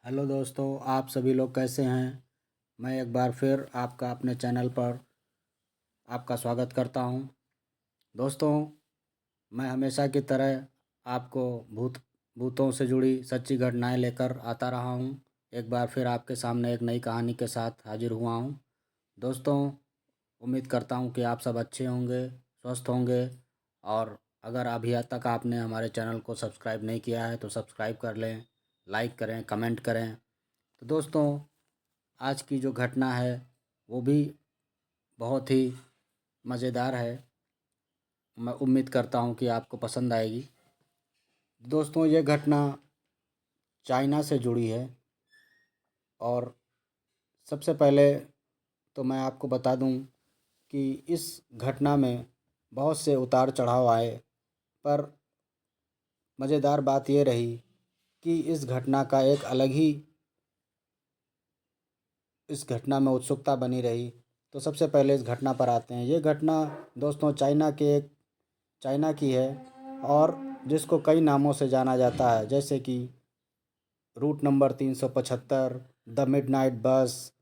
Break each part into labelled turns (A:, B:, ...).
A: Hello दोस्तों, आप सभी लोग कैसे हैं। मैं एक बार फिर आपका अपने चैनल पर आपका स्वागत करता हूं। दोस्तों, मैं हमेशा की तरह आपको भूतों से जुड़ी सच्ची घटनाएं लेकर आता रहा हूं। एक बार फिर आपके सामने एक नई कहानी के साथ हाजिर हुआ हूं। दोस्तों, उम्मीद करता हूं कि आप सब अच्छे होंगे, स्वस्थ होंगे। और अगर अभी तक आपने हमारे चैनल को सब्सक्राइब नहीं किया है तो सब्सक्राइब कर लें, लाइक करें, कमेंट करें। तो दोस्तों, आज की जो घटना है वो भी बहुत ही मज़ेदार है। मैं उम्मीद करता हूँ कि आपको पसंद आएगी। दोस्तों, ये घटना चाइना से जुड़ी है। और सबसे पहले तो मैं आपको बता दूं कि इस घटना में बहुत से उतार चढ़ाव आए, पर मज़ेदार बात ये रही कि इस घटना में उत्सुकता बनी रही। तो सबसे पहले इस घटना पर आते हैं। ये घटना दोस्तों चाइना की है, और जिसको कई नामों से जाना जाता है, जैसे कि रूट नंबर 375, द मिडनाइट बस।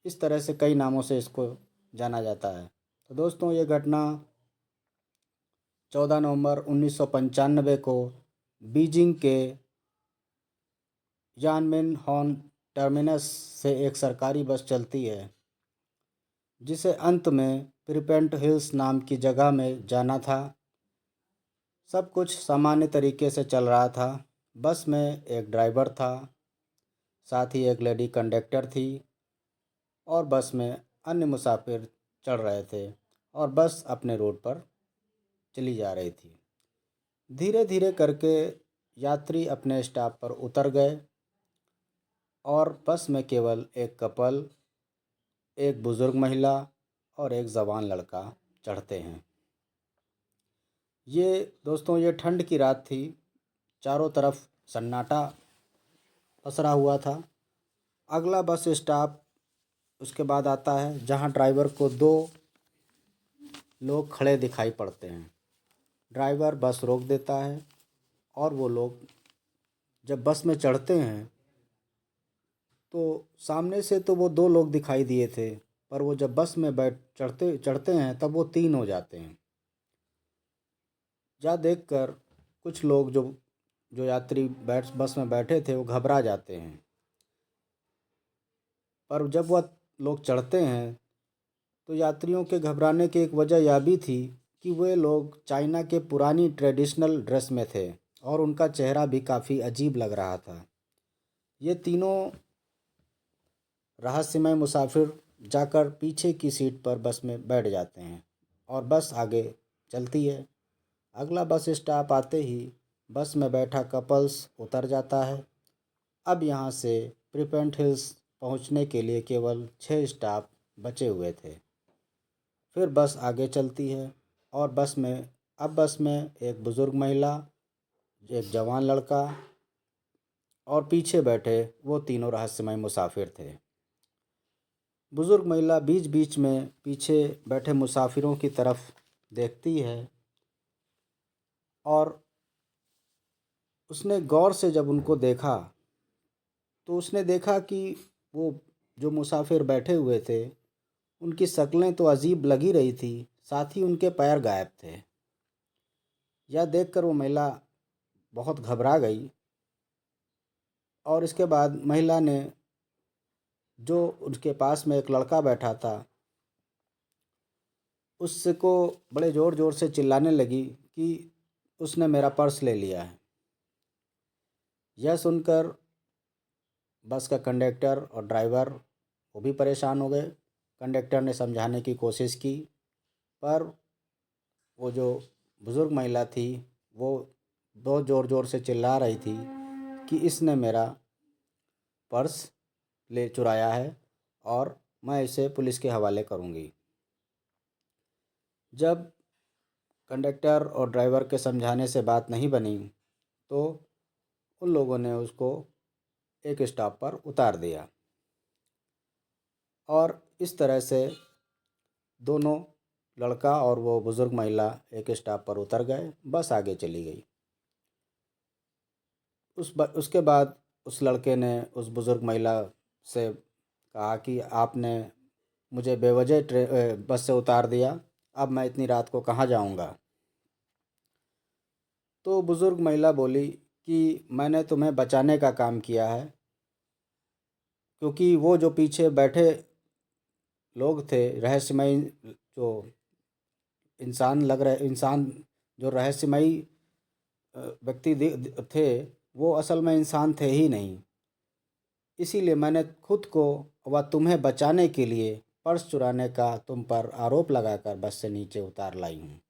A: इस तरह से कई नामों से इसको जाना जाता है। तो दोस्तों, ये घटना 14 नवंबर 1995 को बीजिंग के यानमेन हॉन टर्मिनस से एक सरकारी बस चलती है, जिसे अंत में प्रिपेंट हिल्स नाम की जगह में जाना था। सब कुछ सामान्य तरीके से चल रहा था। बस में एक ड्राइवर था, साथ ही एक लेडी कंडक्टर थी, और बस में अन्य मुसाफिर चढ़ रहे थे, और बस अपने रूट पर चली जा रही थी। धीरे धीरे करके यात्री अपने स्टॉप पर उतर गए, और बस में केवल एक कपल, एक बुज़ुर्ग महिला और एक जवान लड़का चढ़ते हैं। ये ठंड की रात थी। चारों तरफ सन्नाटा पसरा हुआ था। अगला बस स्टॉप उसके बाद आता है, जहां ड्राइवर को दो लोग खड़े दिखाई पड़ते हैं। ड्राइवर बस रोक देता है, और वो लोग जब बस में चढ़ते हैं तो सामने से तो वो दो लोग दिखाई दिए थे, पर वो जब बस में बैठ चढ़ते चढ़ते हैं तब वो तीन हो जाते हैं। यह देखकर कुछ लोग जो जो यात्री बस में बैठे थे वो घबरा जाते हैं। पर जब वह लोग चढ़ते हैं तो यात्रियों के घबराने की एक वजह यह भी थी कि वे लोग चाइना के पुरानी ट्रेडिशनल ड्रेस में थे, और उनका चेहरा भी काफ़ी अजीब लग रहा था। ये तीनों रहस्यमय मुसाफिर जाकर पीछे की सीट पर बस में बैठ जाते हैं, और बस आगे चलती है। अगला बस स्टॉप आते ही बस में बैठा कपल्स उतर जाता है। अब यहाँ से प्रिपेंट हिल्स पहुँचने के लिए केवल 6 स्टॉप बचे हुए थे। फिर बस आगे चलती है, और बस में एक बुज़ुर्ग महिला, एक जवान लड़का, और पीछे बैठे वो तीनों रहस्यमय मुसाफिर थे। बुज़ुर्ग महिला बीच बीच में पीछे बैठे मुसाफिरों की तरफ देखती है, और उसने गौर से जब उनको देखा तो उसने देखा कि वो जो मुसाफिर बैठे हुए थे उनकी शक्लें तो अजीब लग ही रही थी, साथ ही उनके पैर गायब थे। यह देखकर वो महिला बहुत घबरा गई, और इसके बाद महिला ने, जो उसके पास में एक लड़का बैठा था, उसको बड़े ज़ोर ज़ोर से चिल्लाने लगी कि उसने मेरा पर्स ले लिया है। यह सुनकर बस का कंडक्टर और ड्राइवर वो भी परेशान हो गए। कंडक्टर ने समझाने की कोशिश की, पर वो जो बुज़ुर्ग महिला थी वो बहुत ज़ोर ज़ोर से चिल्ला रही थी कि इसने मेरा पर्स ले चुराया है, और मैं इसे पुलिस के हवाले करूँगी। जब कंडक्टर और ड्राइवर के समझाने से बात नहीं बनी तो उन लोगों ने उसको एक स्टॉप पर उतार दिया, और इस तरह से दोनों, लड़का और वो बुज़ुर्ग महिला, एक स्टॉप पर उतर गए। बस आगे चली गई। उसके बाद उस लड़के ने उस बुज़ुर्ग महिला से कहा कि आपने मुझे बेवजह बस से उतार दिया, अब मैं इतनी रात को कहाँ जाऊँगा। तो बुज़ुर्ग महिला बोली कि मैंने तुम्हें बचाने का काम किया है, क्योंकि वो जो पीछे बैठे लोग थे, रहस्यमयी जो इंसान जो रहस्यमयी व्यक्ति थे, वो असल में इंसान थे ही नहीं। इसीलिए मैंने खुद को व तुम्हें बचाने के लिए पर्स चुराने का तुम पर आरोप लगाकर बस से नीचे उतार लाई हूँ।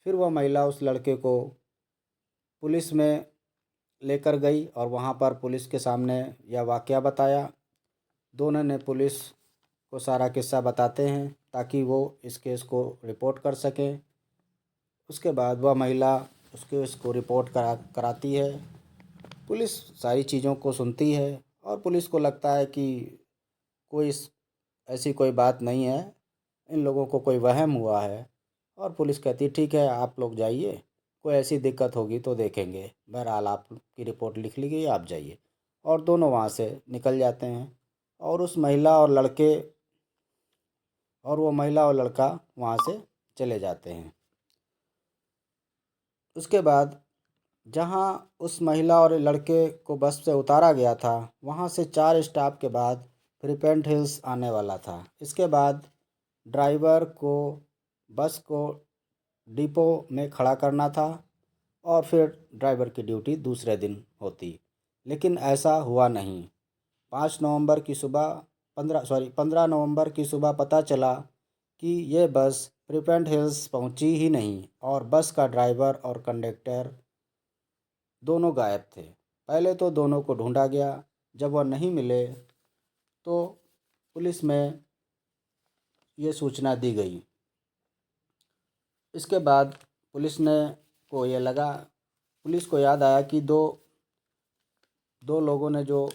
A: फिर वह महिला उस लड़के को पुलिस में लेकर गई और वहाँ पर पुलिस के सामने यह वाकया बताया। दोनों ने पुलिस को सारा किस्सा बताते हैं ताकि वो इस केस को रिपोर्ट कर सकें। उसके बाद वह महिला उसको रिपोर्ट कराती है। पुलिस सारी चीज़ों को सुनती है और पुलिस को लगता है कि ऐसी कोई बात नहीं है, इन लोगों को कोई वहम हुआ है। और पुलिस कहती है ठीक है, आप लोग जाइए, कोई ऐसी दिक्कत होगी तो देखेंगे, बहरहाल आपकी रिपोर्ट लिख ली गई, आप जाइए। और दोनों वहाँ से निकल जाते हैं और वो महिला और लड़का वहाँ से चले जाते हैं। उसके बाद जहाँ उस महिला और लड़के को बस से उतारा गया था, वहाँ से 4 स्टॉप के बाद फ्रीपेंट हिल्स आने वाला था। इसके बाद ड्राइवर को बस को डिपो में खड़ा करना था और फिर ड्राइवर की ड्यूटी दूसरे दिन होती, लेकिन ऐसा हुआ नहीं। 15 नवंबर की सुबह पता चला कि ये बस फ्रीपेंट हिल्स पहुंची ही नहीं और बस का ड्राइवर और कंडक्टर दोनों गायब थे। पहले तो दोनों को ढूंढा गया, जब वह नहीं मिले तो पुलिस में ये सूचना दी गई। इसके बाद पुलिस को याद आया कि दो लोगों ने जो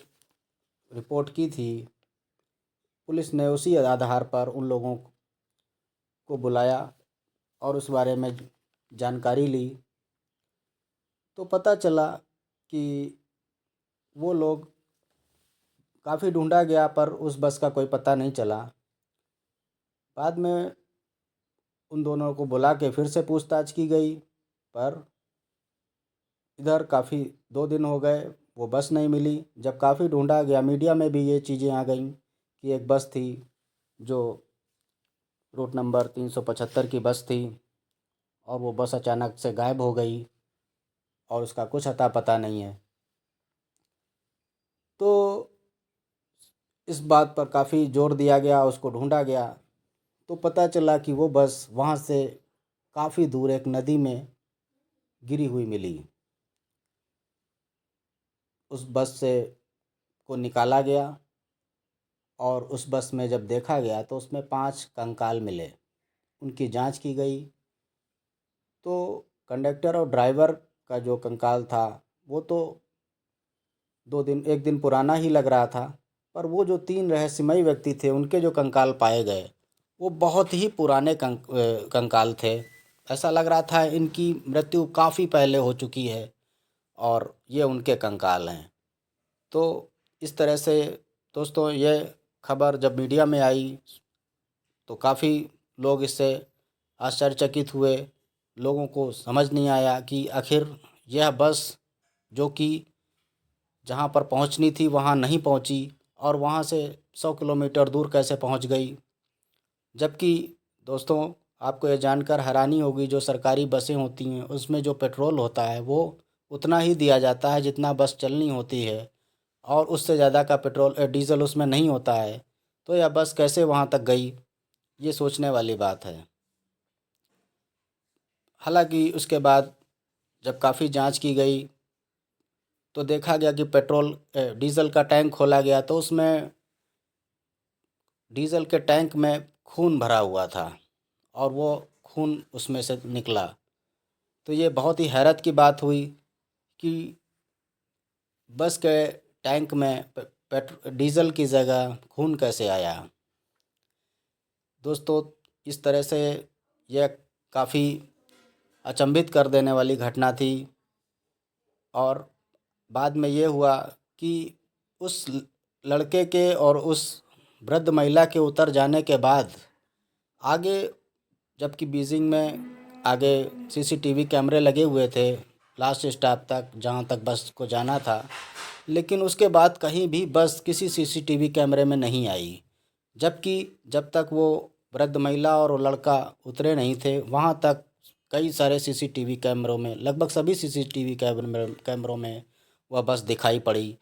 A: रिपोर्ट की थी, पुलिस ने उसी आधार पर उन लोगों को बुलाया और उस बारे में जानकारी ली। तो पता चला कि वो लोग काफ़ी ढूंढा गया पर उस बस का कोई पता नहीं चला। बाद में उन दोनों को बुला के फिर से पूछताछ की गई, पर इधर काफ़ी 2 दिन हो गए, वो बस नहीं मिली। जब काफ़ी ढूंढा गया, मीडिया में भी ये चीज़ें आ गईं कि एक बस थी जो रूट नंबर 375 की बस थी और वो बस अचानक से गायब हो गई और उसका कुछ अता पता नहीं है। तो इस बात पर काफ़ी जोर दिया गया, उसको ढूंढा गया। तो पता चला कि वो बस वहाँ से काफ़ी दूर एक नदी में गिरी हुई मिली। उस बस से को निकाला गया और उस बस में जब देखा गया तो उसमें 5 कंकाल मिले। उनकी जांच की गई तो कंडक्टर और ड्राइवर का जो कंकाल था वो तो 1 दिन पुराना ही लग रहा था, पर वो जो 3 रहस्यमयी व्यक्ति थे उनके जो कंकाल पाए गए वो बहुत ही पुराने कंकाल थे। ऐसा लग रहा था इनकी मृत्यु काफ़ी पहले हो चुकी है और ये उनके कंकाल हैं। तो इस तरह से दोस्तों, ये खबर जब मीडिया में आई तो काफ़ी लोग इससे आश्चर्यचकित हुए। लोगों को समझ नहीं आया कि आखिर यह बस जो कि जहाँ पर पहुँचनी थी वहाँ नहीं पहुँची और वहाँ से 100 किलोमीटर दूर कैसे पहुँच गई। जबकि दोस्तों, आपको ये जानकर हैरानी होगी, जो सरकारी बसें होती हैं उसमें जो पेट्रोल होता है वो उतना ही दिया जाता है जितना बस चलनी होती है और उससे ज़्यादा का डीज़ल उसमें नहीं होता है। तो यह बस कैसे वहाँ तक गई, ये सोचने वाली बात है। हालांकि उसके बाद जब काफ़ी जांच की गई तो देखा गया कि डीज़ल का टैंक खोला गया तो उसमें डीज़ल के टैंक में खून भरा हुआ था और वो खून उसमें से निकला। तो ये बहुत ही हैरत की बात हुई कि बस के टैंक में डीज़ल की जगह खून कैसे आया। दोस्तों, इस तरह से यह काफ़ी अचंभित कर देने वाली घटना थी। और बाद में ये हुआ कि उस लड़के के और उस वृद्ध महिला के उतर जाने के बाद आगे, जबकि बीजिंग में आगे सीसीटीवी कैमरे लगे हुए थे लास्ट स्टॉप तक जहाँ तक बस को जाना था, लेकिन उसके बाद कहीं भी बस किसी सीसीटीवी कैमरे में नहीं आई। जबकि जब तक वो वृद्ध महिला और वो लड़का उतरे नहीं थे वहाँ तक कई सारे सीसीटीवी कैमरों में, लगभग सभी सीसीटीवी कैमरों में वह बस दिखाई पड़ी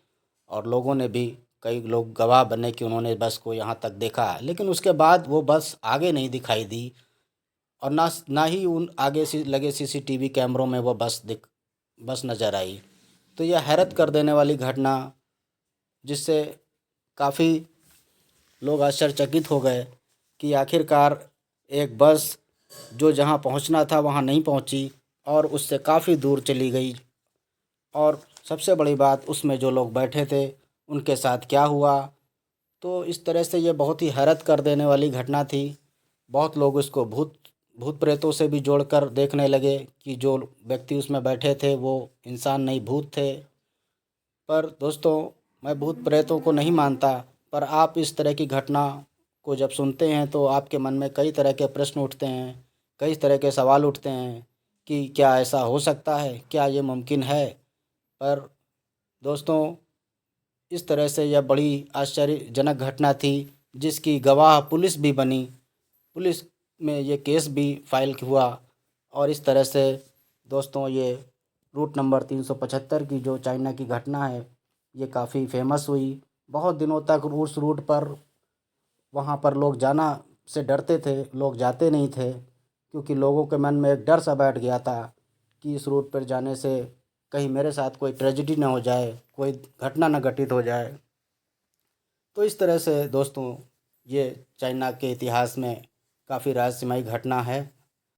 A: और लोगों ने भी, कई लोग गवाह बने कि उन्होंने बस को यहाँ तक देखा, लेकिन उसके बाद वो बस आगे नहीं दिखाई दी और ना ही उन आगे से लगे सीसीटीवी कैमरों में वो बस नज़र आई। तो यह हैरत कर देने वाली घटना, जिससे काफ़ी लोग आश्चर्यचकित हो गए कि आखिरकार एक बस जो जहाँ पहुँचना था वहाँ नहीं पहुँची और उससे काफ़ी दूर चली गई, और सबसे बड़ी बात उसमें जो लोग बैठे थे उनके साथ क्या हुआ। तो इस तरह से ये बहुत ही हैरत कर देने वाली घटना थी। बहुत लोग इसको भूत भूत प्रेतों से भी जोड़कर देखने लगे कि जो व्यक्ति उसमें बैठे थे वो इंसान नहीं भूत थे। पर दोस्तों, मैं भूत प्रेतों को नहीं मानता, पर आप इस तरह की घटना को जब सुनते हैं तो आपके मन में कई तरह के प्रश्न उठते हैं, कई तरह के सवाल उठते हैं कि क्या ऐसा हो सकता है, क्या ये मुमकिन है। पर दोस्तों, इस तरह से यह बड़ी आश्चर्यजनक घटना थी जिसकी गवाह पुलिस भी बनी, पुलिस में ये केस भी फाइल हुआ। और इस तरह से दोस्तों, ये रूट नंबर 375 की जो चाइना की घटना है ये काफ़ी फेमस हुई। बहुत दिनों तक उस रूट पर, वहाँ पर लोग जाना से डरते थे, लोग जाते नहीं थे, क्योंकि लोगों के मन में एक डर सा बैठ गया था कि इस रूट पर जाने से कहीं मेरे साथ कोई ट्रेजेडी ना हो जाए, कोई घटना ना घटित हो जाए। तो इस तरह से दोस्तों, ये चाइना के इतिहास में काफ़ी रहस्यमयी घटना है।